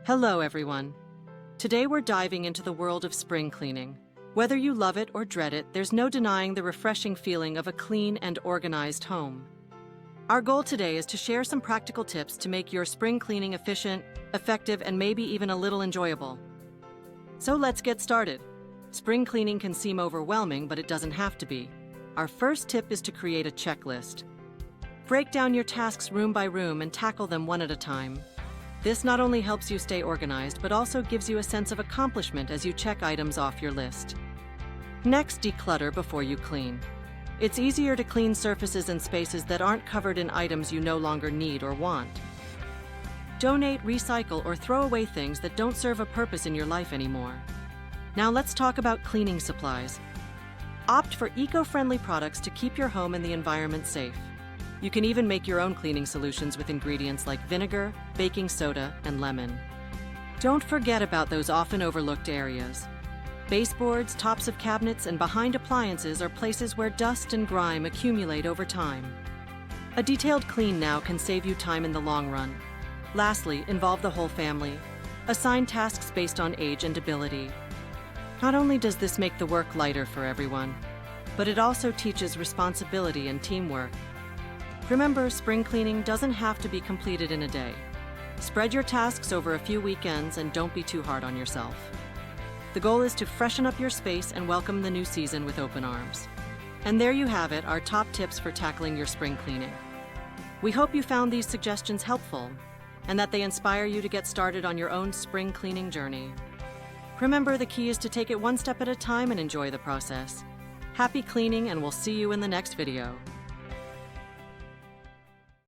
Hello, everyone. Today we're diving into the world of spring cleaning. Whether you love it or dread it, there's no denying the refreshing feeling of a clean and organized home. Our goal today is to share some practical tips to make your spring cleaning efficient, effective, and maybe even a little enjoyable. So let's get started. Spring cleaning can seem overwhelming, but it doesn't have to be. Our first tip is to create a checklist. Break down your tasks room by room and tackle them one at a time. This not only helps you stay organized, but also gives you a sense of accomplishment as you check items off your list. Next, declutter before you clean. It's easier to clean surfaces and spaces that aren't covered in items you no longer need or want. Donate, recycle, or throw away things that don't serve a purpose in your life anymore. Now let's talk about cleaning supplies. Opt for eco-friendly products to keep your home and the environment safe. You can even make your own cleaning solutions with ingredients like vinegar, baking soda, and lemon. Don't forget about those often overlooked areas. Baseboards, tops of cabinets, and behind appliances are places where dust and grime accumulate over time. A detailed clean now can save you time in the long run. Lastly, involve the whole family. Assign tasks based on age and ability. Not only does this make the work lighter for everyone, but it also teaches responsibility and teamwork. Remember, spring cleaning doesn't have to be completed in a day. Spread your tasks over a few weekends and don't be too hard on yourself. The goal is to freshen up your space and welcome the new season with open arms. And there you have it, our top tips for tackling your spring cleaning. We hope you found these suggestions helpful and that they inspire you to get started on your own spring cleaning journey. Remember, the key is to take it one step at a time and enjoy the process. Happy cleaning, and we'll see you in the next video.